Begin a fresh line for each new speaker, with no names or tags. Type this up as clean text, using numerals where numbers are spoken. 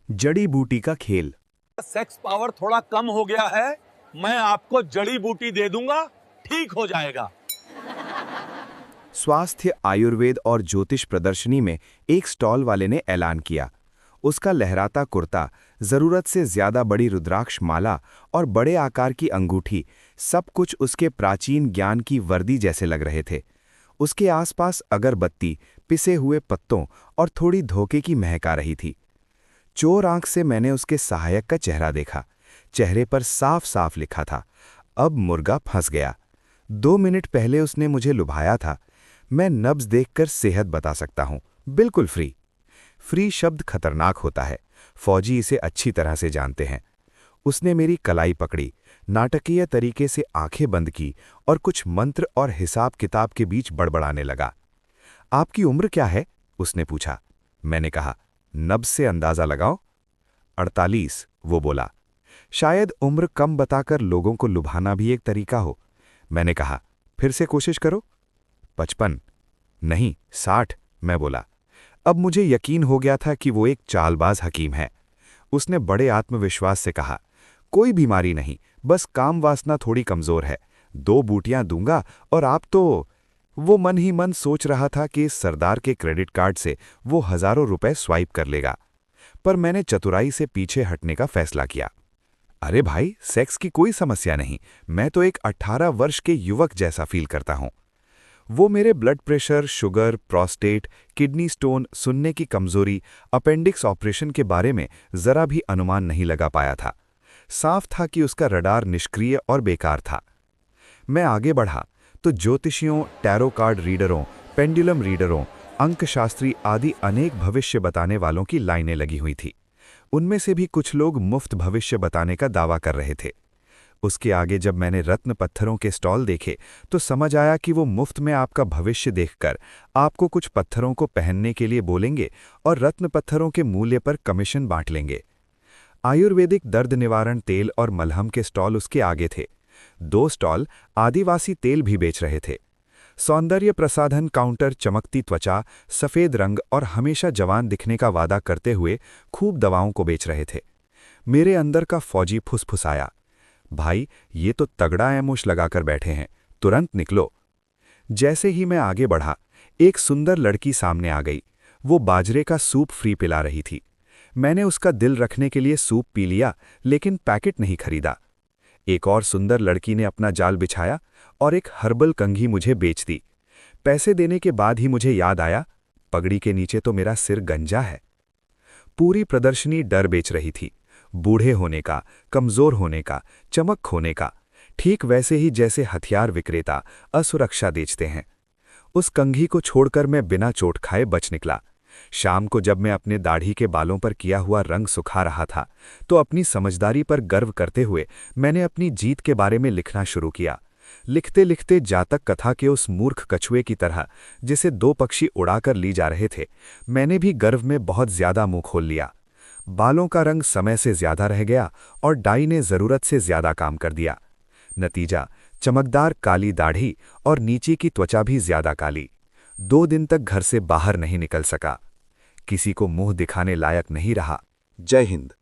जड़ी बूटी का खेल।
सेक्स पावर थोड़ा कम हो गया है, मैं आपको जड़ी बूटी दे दूंगा, ठीक हो जाएगा।
स्वास्थ्य, आयुर्वेद और ज्योतिष प्रदर्शनी में एक स्टॉल वाले ने ऐलान किया। उसका लहराता कुर्ता, जरूरत से ज्यादा बड़ी रुद्राक्ष माला और बड़े आकार की अंगूठी, सब कुछ उसके प्राचीन ज्ञान की वर्दी जैसे लग रहे थे। उसके आसपास अगरबत्ती, पिसे हुए पत्तों और थोड़ी धोखे की महक आ रही थी। चोर आंख से मैंने उसके सहायक का चेहरा देखा। चेहरे पर साफ साफ लिखा था, अब मुर्गा फंस गया। 2 मिनट पहले उसने मुझे लुभाया था। मैं नब्ज देखकर सेहत बता सकता हूं, बिल्कुल फ्री। फ्री शब्द खतरनाक होता है, फौजी इसे अच्छी तरह से जानते हैं। उसने मेरी कलाई पकड़ी, नाटकीय तरीके से आंखें बंद की और कुछ मंत्र और हिसाब किताब के बीच बड़बड़ाने लगा। आपकी उम्र क्या है? उसने पूछा। मैंने कहा, नब्ज से अंदाजा लगाओ। 48, वो बोला। शायद उम्र कम बताकर लोगों को लुभाना भी एक तरीका हो। मैंने कहा, फिर से कोशिश करो। 55, नहीं 60, मैं बोला। अब मुझे यकीन हो गया था कि वो एक चालबाज हकीम है। उसने बड़े आत्मविश्वास से कहा, कोई बीमारी नहीं, बस काम वासना थोड़ी कमजोर है। 2 बूटियां दूंगा और आप तो। वो मन ही मन सोच रहा था कि इस सरदार के क्रेडिट कार्ड से वो हजारों रुपए स्वाइप कर लेगा, पर मैंने चतुराई से पीछे हटने का फैसला किया। अरे भाई, सेक्स की कोई समस्या नहीं, मैं तो एक 18 वर्ष के युवक जैसा फील करता हूं। वो मेरे blood pressure, sugar, prostate, kidney stone, सुनने की कमजोरी, अपेंडिक्स ऑपरेशन के बारे में जरा भी अनुमान नहीं लगा पाया था। साफ था कि उसका रडार निष्क्रिय और बेकार था। मैं आगे बढ़ा तो ज्योतिषियों, टैरो कार्ड रीडरों, पेंडुलम रीडरों, अंकशास्त्री आदि अनेक भविष्य बताने वालों की लाइनें लगी हुई थी। उनमें से भी कुछ लोग मुफ्त भविष्य बताने का दावा कर रहे थे। उसके आगे जब मैंने रत्न पत्थरों के स्टॉल देखे तो समझ आया कि वो मुफ्त में आपका भविष्य देखकर आपको कुछ पत्थरों को पहनने के लिए बोलेंगे और रत्न पत्थरों के मूल्य पर कमीशन बांट लेंगे। आयुर्वेदिक दर्द निवारण तेल और मलहम के स्टॉल उसके आगे थे। 2 स्टॉल आदिवासी तेल भी बेच रहे थे। सौंदर्य प्रसाधन काउंटर चमकती त्वचा, सफेद रंग और हमेशा जवान दिखने का वादा करते हुए खूब दवाओं को बेच रहे थे। मेरे अंदर का फौजी फुसफुसाया, भाई ये तो तगड़ा एमोश लगाकर बैठे हैं, तुरंत निकलो। जैसे ही मैं आगे बढ़ा, एक सुंदर लड़की सामने आ गई। वो बाजरे का सूप फ्री पिला रही थी। मैंने उसका दिल रखने के लिए सूप पी लिया, लेकिन पैकेट नहीं खरीदा। एक और सुंदर लड़की ने अपना जाल बिछाया और एक हर्बल कंघी मुझे बेच दी। पैसे देने के बाद ही मुझे याद आया, पगड़ी के नीचे तो मेरा सिर गंजा है। पूरी प्रदर्शनी डर बेच रही थी, बूढ़े होने का, कमजोर होने का, चमक खोने का, ठीक वैसे ही जैसे हथियार विक्रेता असुरक्षा बेचते हैं। उस कंघी को छोड़कर मैं बिना चोट खाए बच निकला। शाम को जब मैं अपने दाढ़ी के बालों पर किया हुआ रंग सुखा रहा था, तो अपनी समझदारी पर गर्व करते हुए मैंने अपनी जीत के बारे में लिखना शुरू किया। लिखते लिखते जातक कथा के उस मूर्ख कछुए की तरह, जिसे 2 पक्षी उड़ाकर ली जा रहे थे, मैंने भी गर्व में बहुत ज्यादा मुंह खोल लिया। बालों का रंग समय से ज्यादा रह गया और डाई ने जरूरत से ज्यादा काम कर दिया। नतीजा, चमकदार काली दाढ़ी और नीचे की त्वचा भी ज्यादा काली। 2 दिन तक घर से बाहर नहीं निकल सका। किसी को मुंह दिखाने लायक नहीं रहा। जय हिंद।